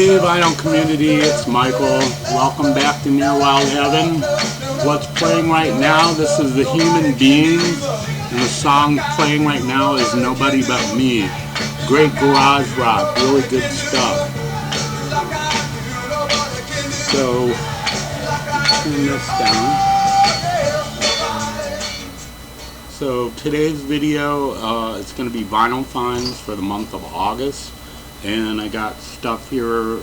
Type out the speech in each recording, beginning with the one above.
Hey vinyl community, it's Michael. Welcome back to Near Wild Heaven. What's playing right now, this is the Human Beinz, and the song playing right now is Nobody But Me. Great garage rock, really good stuff. So, turn this down. So today's video, it's going to be vinyl finds for the month of August, and I got stuff here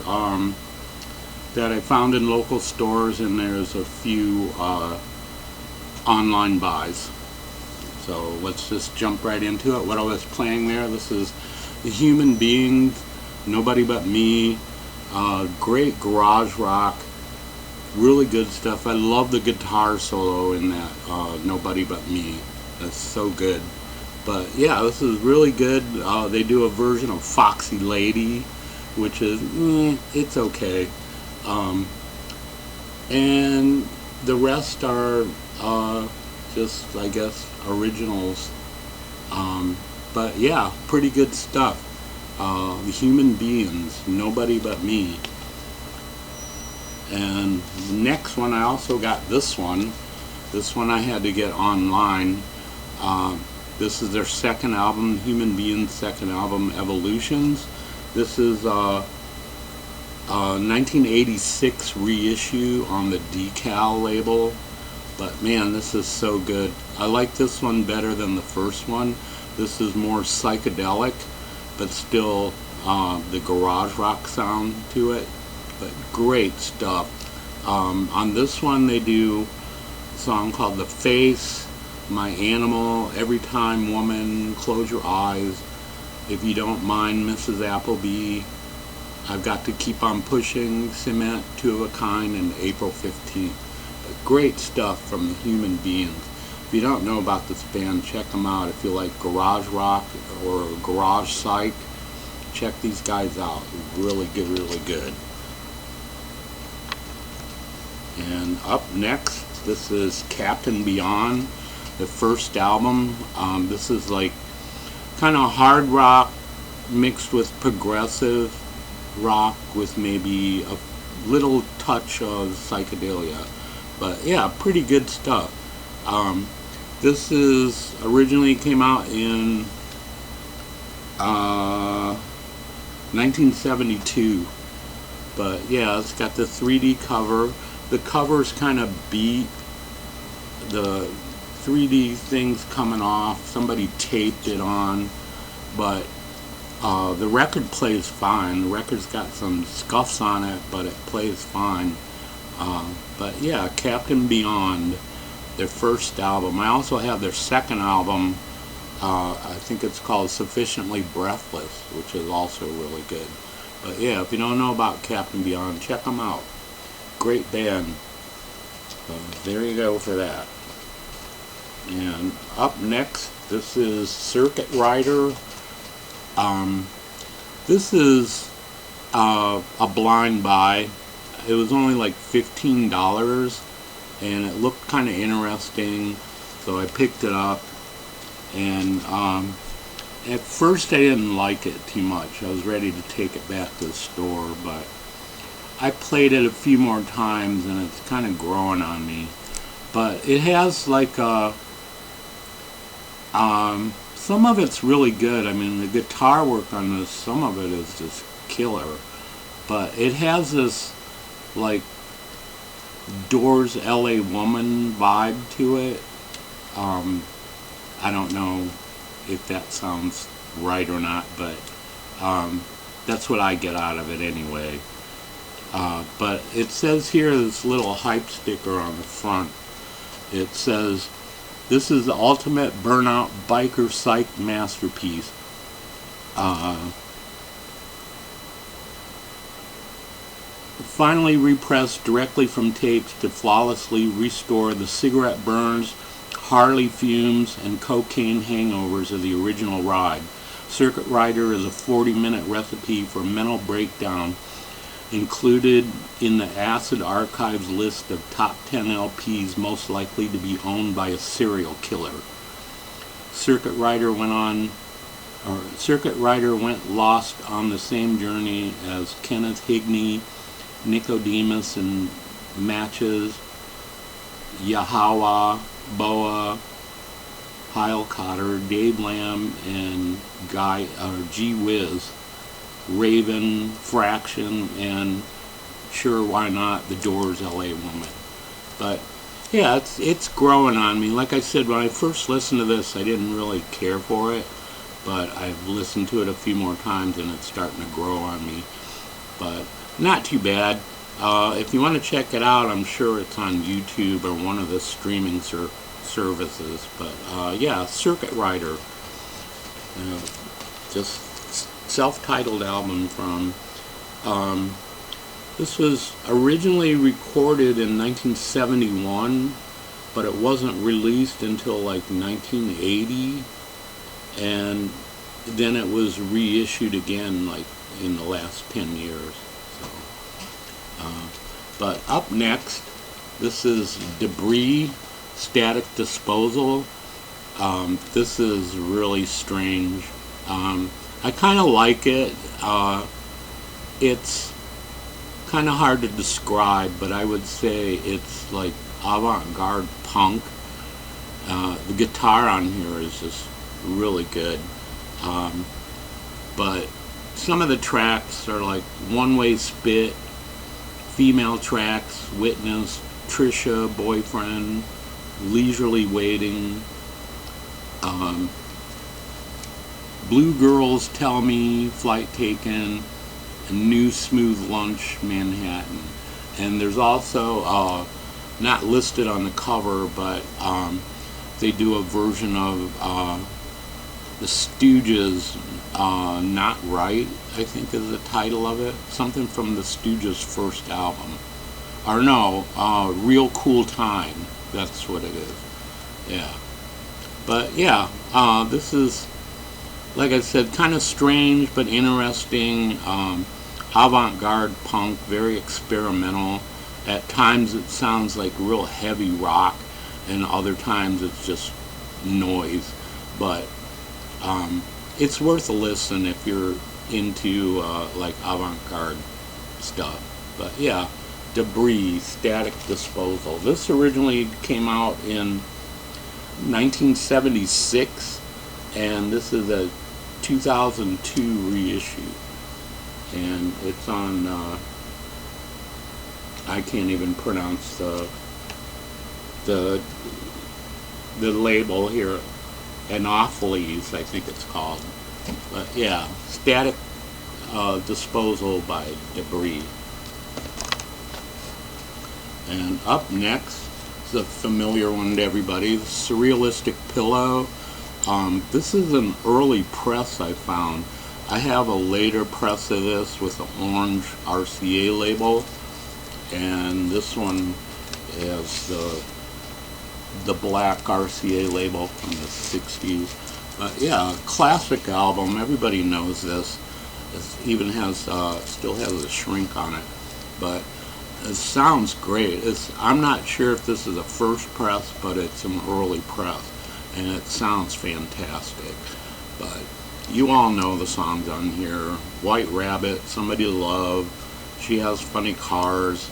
that I found in local stores, and there's a few online buys. So let's just jump right into it. What I was playing there, this is the Human Beinz, Nobody But Me, great garage rock, really good stuff. I love the guitar solo in that Nobody But Me. That's so good. But yeah, this is really good. They do a version of Foxy Lady, which is, it's okay. And the rest are just, I guess, originals. But yeah, pretty good stuff. The Human Beinz, Nobody But Me. And the next one, I also got this one. This one I had to get online. This is their second album, Human Beinz' second album, Evolutions. This is a 1986 reissue on the Decal label. But man, this is so good. I like this one better than the first one. This is more psychedelic, but still the garage rock sound to it. But great stuff. On this one they do a song called The Face, My Animal, Every Time Woman, Close Your Eyes, If You Don't Mind, Mrs. Appleby, I've Got to Keep on Pushing, Cement, Two of a Kind, and April 15th. But great stuff from the Human Beinz. If you don't know about this band, check them out. If you like garage rock or garage psych, check these guys out. Really good, really good. And up next, this is Captain Beyond, the first album. This is like kind of hard rock mixed with progressive rock with maybe a little touch of psychedelia. But yeah, pretty good stuff. This is originally came out in 1972. But yeah, it's got the 3D cover. The cover's kind of beat. The 3D things coming off. Somebody taped it on, but the record plays fine. The record's got some scuffs on it, but it plays fine. But yeah, Captain Beyond, their first album. I also have their second album. I think it's called Sufficiently Breathless, which is also really good. But yeah, if you don't know about Captain Beyond, check them out. Great band. So there you go for that. And up next, this is Circuit Rider. This is a blind buy. It was only like $15, and it looked kind of interesting, so I picked it up. And at first I didn't like it too much. I was ready to take it back to the store, but I played it a few more times, and it's kind of growing on me. But it has like a some of it's really good. I mean, the guitar work on this, some of it is just killer. But it has this like Doors LA Woman vibe to it. I don't know if that sounds right or not, but that's what I get out of it anyway. But it says here, this little hype sticker on the front, it says, "This is the ultimate burnout biker psych masterpiece." Finally repressed directly from tapes to flawlessly restore the cigarette burns, Harley fumes, and cocaine hangovers of the original ride. Circuit Rider is a 40-minute recipe for mental breakdown, included in the Acid Archives list of top 10 LPs most likely to be owned by a serial killer. Circuit Rider went on Circuit Rider went lost on the same journey as Kenneth Higney, Nico and Matches, Yahweh, Boa, Heil Cotter, Dave Lamb, and G Wiz, Raven, Fraction, and sure, why not, The Doors, L.A. Woman. But yeah, it's growing on me. Like I said, when I first listened to this, I didn't really care for it, but I've listened to it a few more times and it's starting to grow on me. But not too bad. If you want to check it out, I'm sure it's on YouTube or one of the streaming services. But yeah, Circuit Rider, just self-titled album from. This was originally recorded in 1971, but it wasn't released until like 1980, and then it was reissued again like in the last 10 years. So, but up next, this is Debris, Static Disposal. This is really strange. I kind of like it. It's kind of hard to describe, but I would say it's like Avant Garde punk. The guitar on here is just really good. But some of the tracks are like One Way Spit, female tracks, Witness, Trisha, Boyfriend, Leisurely Waiting, Blue Girls Tell Me, Flight Taken, New Smooth Lunch, Manhattan. And there's also, not listed on the cover, but they do a version of the Stooges, Not Right, I think is the title of it. Something from the Stooges' first album. Or no, Real Cool Time, that's what it is. Yeah. But yeah, this is, like I said, kind of strange but interesting. Avant-garde punk, very experimental. At times it sounds like real heavy rock, and other times it's just noise. But it's worth a listen if you're into like avant-garde stuff. But yeah, Debris, Static Disposal. This originally came out in 1976, and this is a 2002 reissue. And it's on, I can't even pronounce the label here, Anopheles, I think it's called. But yeah, Static Disposal by Debris. And up next is a familiar one to everybody, Surrealistic Pillow. This is an early press I found. I have a later press of this with the orange RCA label, and this one is the black RCA label from the 60s. But yeah, classic album. Everybody knows this. It even has still has a shrink on it, but it sounds great. I'm not sure if this is a first press, but it's an early press, and it sounds fantastic. But you all know the songs on here. White Rabbit, Somebody to Love, She Has Funny Cars.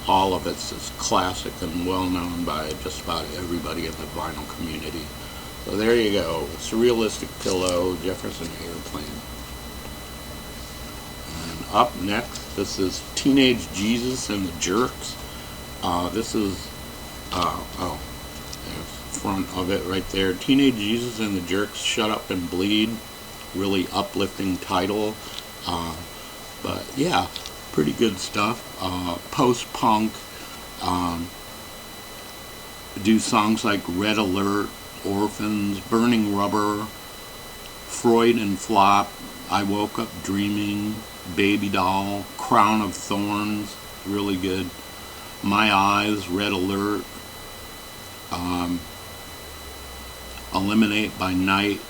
All of it's just classic and well known by just about everybody in the vinyl community. So there you go. Surrealistic Pillow, Jefferson Airplane. And up next, this is Teenage Jesus and the Jerks. This is, there's front of it right there. Teenage Jesus and the Jerks, Shut Up and Bleed. Really uplifting title. But yeah, pretty good stuff. Post-punk. Do songs like Red Alert, Orphans, Burning Rubber, Freud and Flop, I Woke Up Dreaming, Baby Doll, Crown of Thorns, really good. My Eyes, Red Alert, Eliminate by Night,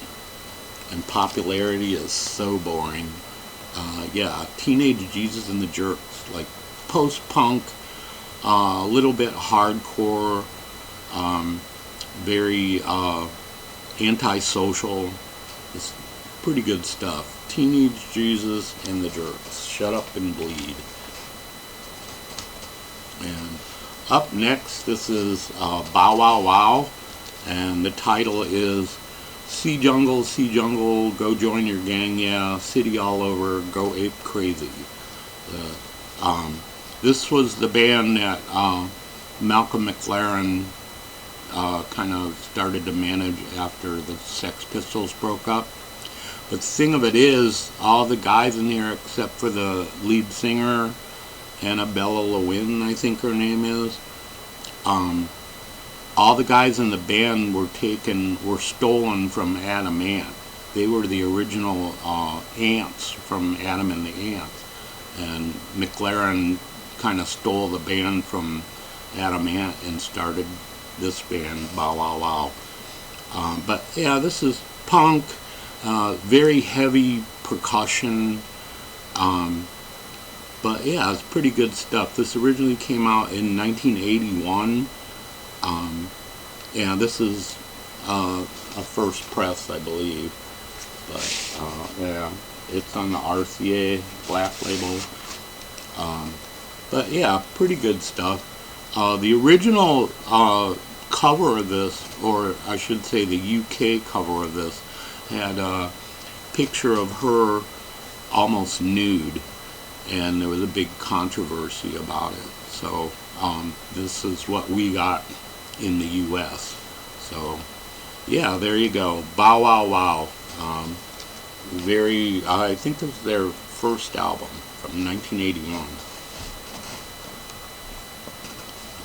and Popularity Is So Boring. Yeah, Teenage Jesus and the Jerks, like post-punk, a little bit hardcore, very antisocial. It's pretty good stuff. Teenage Jesus and the Jerks. Shut Up and Bleed. And up next, this is Bow Wow Wow, and the title is Sea Jungle, go join your gang, yeah, city all over, go ape crazy. This was the band that Malcolm McLaren kind of started to manage after the Sex Pistols broke up. But the thing of it is, all the guys in here except for the lead singer, Annabella Lewin, I think her name is, all the guys in the band were stolen from Adam Ant. They were the original ants from Adam and the Ants. And McLaren kind of stole the band from Adam Ant and started this band, Bow Wow Wow. But yeah, this is punk, very heavy percussion, but yeah, it's pretty good stuff. This originally came out in 1981. Yeah, this is a first press, I believe. But yeah, it's on the RCA Black Label. But yeah, pretty good stuff. The original cover of this, or I should say the UK cover of this, had a picture of her almost nude, and there was a big controversy about it. So this is what we got in the US. So yeah, there you go. Bow Wow Wow. I think it was their first album from 1981.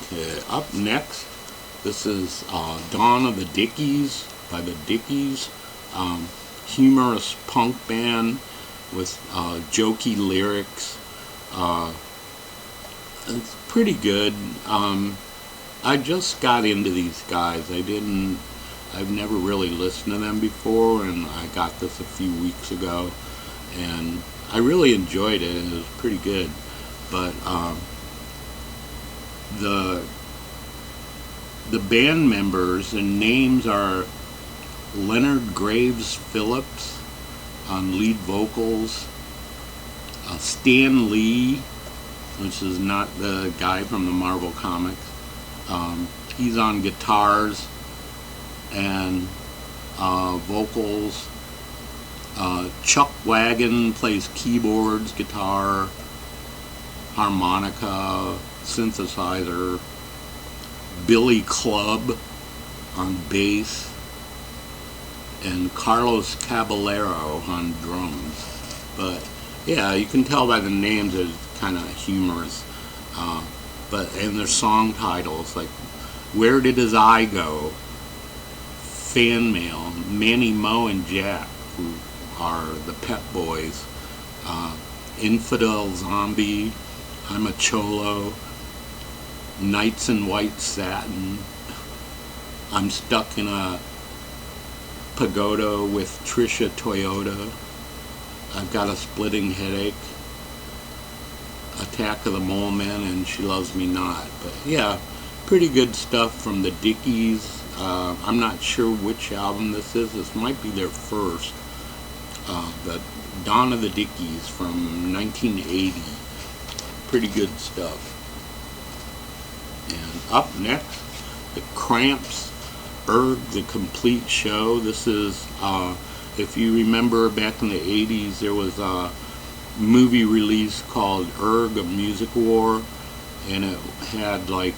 Okay, up next, this is Dawn of the Dickies by the Dickies. Humorous punk band with jokey lyrics. It's pretty good. I just got into these guys. I've never really listened to them before, and I got this a few weeks ago, and I really enjoyed it. It was pretty good. But the band members and names are Leonard Graves Phillips on lead vocals, Stan Lee, which is not the guy from the Marvel comics. He's on guitars and vocals. Chuck Wagon plays keyboards, guitar, harmonica, synthesizer. Billy Clubb on bass, and Carlos Caballero on drums. But yeah, you can tell by the names that it's kind of humorous. And their song titles like Where Did His Eye Go? Fan Mail, Manny Moe and Jack, who are the Pet Boys, Infidel Zombie, I'm a Cholo, Nights in White Satin, I'm Stuck in a Pagoda with Trisha Toyota, I've Got a Splitting Headache, Attack of the Mole Men, and She Loves Me Not. But yeah, pretty good stuff from the Dickies. I'm not sure which album this is. This might be their first. But Dawn of the Dickies from 1980. Pretty good stuff. And up next, the Cramps, The Complete Show. This is, if you remember back in the 80s, there was a movie release called A Music War, and it had like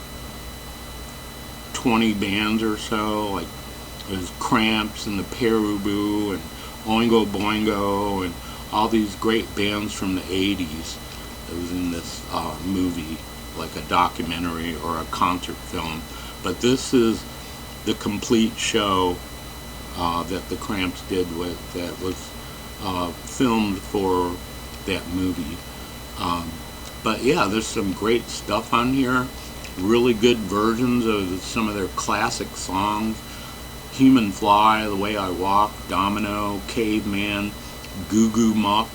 20 bands or so. Like it was Cramps and the Perubu and Oingo Boingo and all these great bands from the 80s. It was in this movie, like a documentary or a concert film. But this is the complete show that the Cramps did that was filmed for that movie. But yeah, there's some great stuff on here. Really good versions of some of their classic songs. Human Fly, The Way I Walk, Domino, Caveman, Goo Goo Muck,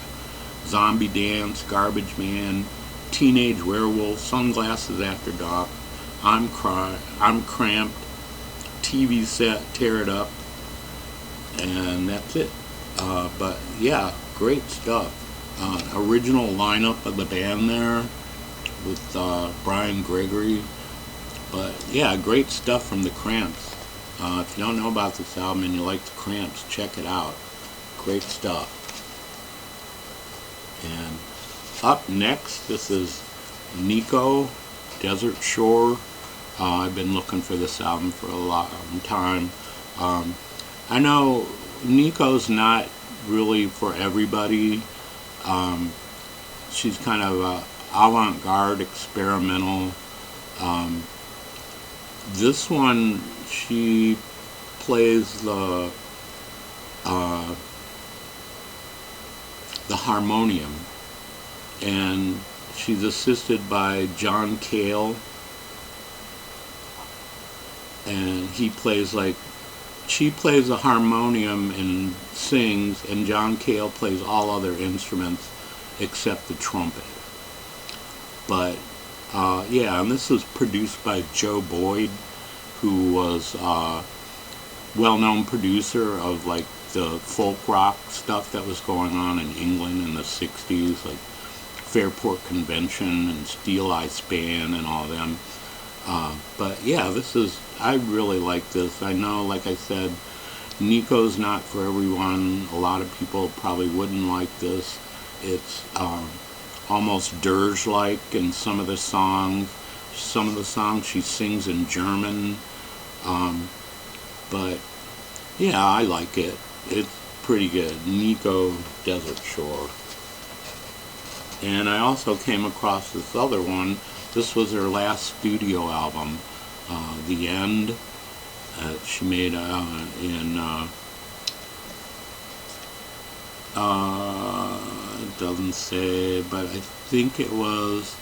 Zombie Dance, Garbage Man, Teenage Werewolf, Sunglasses After Dark, I'm Cramped, TV Set, Tear It Up, and that's it. But yeah, great stuff. Original lineup of the band there with Brian Gregory. But yeah, great stuff from the Cramps. If you don't know about this album and you like the Cramps, check it out. Great stuff. And up next, this is Nico, Desert Shore. I've been looking for this album for a long time. I know Nico's not really for everybody. She's kind of avant garde, experimental. This one, she plays the harmonium, and she's assisted by John Cale, and he plays she plays the harmonium and sings, and John Cale plays all other instruments except the trumpet. But yeah, and this was produced by Joe Boyd, who was a well-known producer of like the folk rock stuff that was going on in England in the 60s, like Fairport Convention and Steel Eye Span and all them. But yeah, I really like this. I know, like I said, Nico's not for everyone. A lot of people probably wouldn't like this. It's almost dirge-like in some of the songs. Some of the songs she sings in German. But yeah, I like it. It's pretty good. Nico, Desert Shore. And I also came across this other one. This was her last studio album, The End. She made in it doesn't say, but I think it was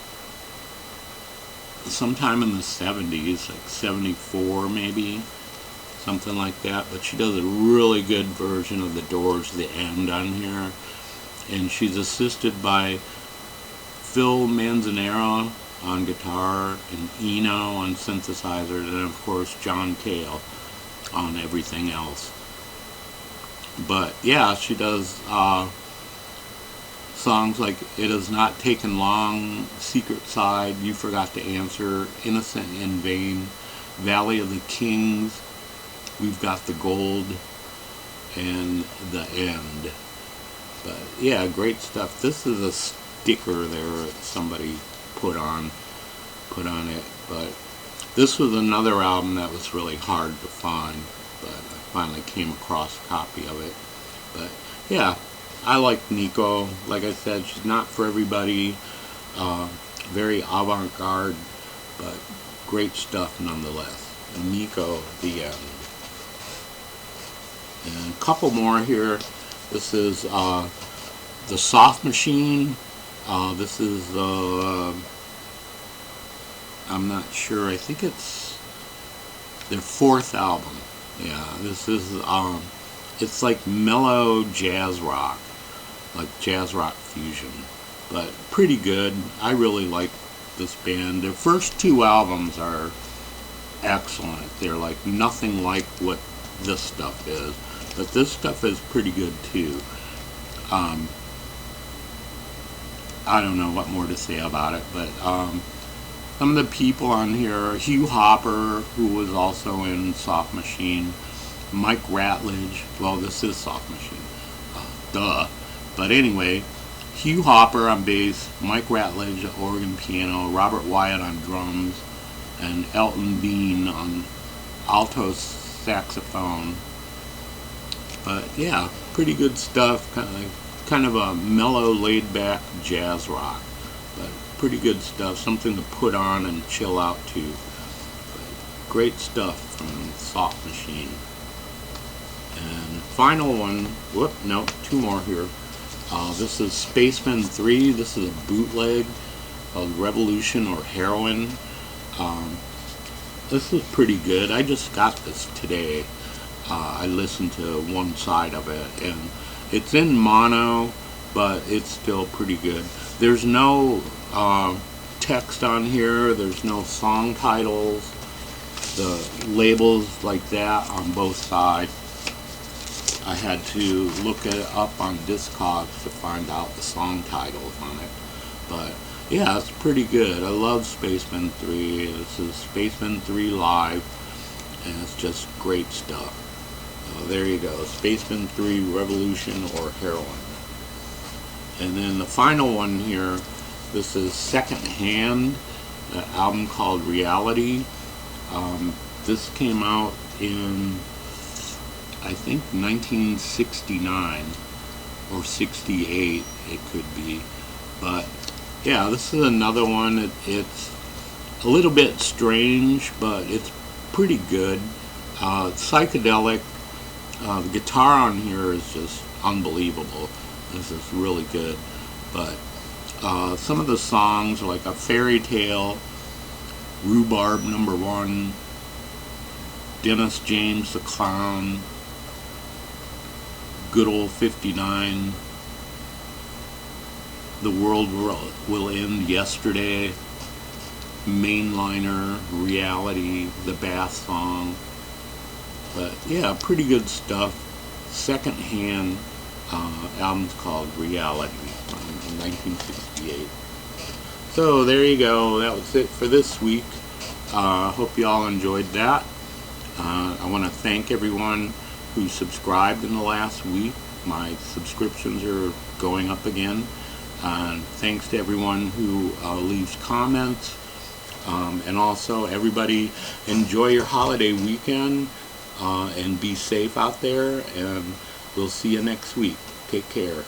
sometime in the 70s, like 74 maybe, something like that. But she does a really good version of The Doors' The End on here, and she's assisted by Phil Manzanero on guitar and Eno on synthesizer, and of course John Cale on everything else. But yeah, she does songs like It Has Not Taken Long, Secret Side, You Forgot to Answer, Innocent in Vain, Valley of the Kings, We've Got the Gold, and The End. But yeah, great stuff. This is a sticker there that somebody put on it, but this was another album that was really hard to find, but I finally came across a copy of it. But yeah, I like Nico. Like I said, she's not for everybody. Very avant-garde, but great stuff nonetheless. Nico, The End. And a couple more here. This is The Soft Machine. This is I'm not sure, I think it's their fourth album. Yeah, this is it's like mellow jazz rock, like jazz rock fusion, but pretty good. I really like this band. Their first two albums are excellent. They're like nothing like what this stuff is, but this stuff is pretty good too. I don't know what more to say about it, but some of the people on here, Hugh Hopper, who was also in Soft Machine, Mike Ratledge, well, this is Soft Machine, duh, but anyway, Hugh Hopper on bass, Mike Ratledge on organ piano, Robert Wyatt on drums, and Elton Bean on alto saxophone. But yeah, pretty good stuff, kind of a mellow, laid-back jazz rock, but pretty good stuff, something to put on and chill out to. But great stuff from Soft Machine. And final one, two more here. This is Spacemen 3. This is a bootleg called Revolution or Heroin. This is pretty good. I just got this today. I listened to one side of it, and it's in mono, but it's still pretty good. There's no text on here. There's no song titles. The labels like that on both sides. I had to look it up on Discogs to find out the song titles on it. But yeah, it's pretty good. I love Spaceman 3. This is Spaceman 3 Live, and it's just great stuff. There you go, Spaceman 3 Revolution or Heroin. And then the final one here, this is Secondhand, an album called Reality. This came out in, I think, 1969 or 68, it could be. But yeah, this is another one. It's a little bit strange, but it's pretty good. Psychedelic. The guitar on here is just unbelievable. This is really good. But some of the songs, like A Fairy Tale, Rhubarb Number 1, Dennis James the Clown, Good Old 59, The World Will End Yesterday, Mainliner, Reality, The Bath Song. But yeah, pretty good stuff. Secondhand album's called Reality in 1968. So there you go. That was it for this week. Hope you all enjoyed that. I want to thank everyone who subscribed in the last week. My subscriptions are going up again. Thanks to everyone who leaves comments. And also, everybody, enjoy your holiday weekend. And be safe out there, and we'll see you next week. Take care.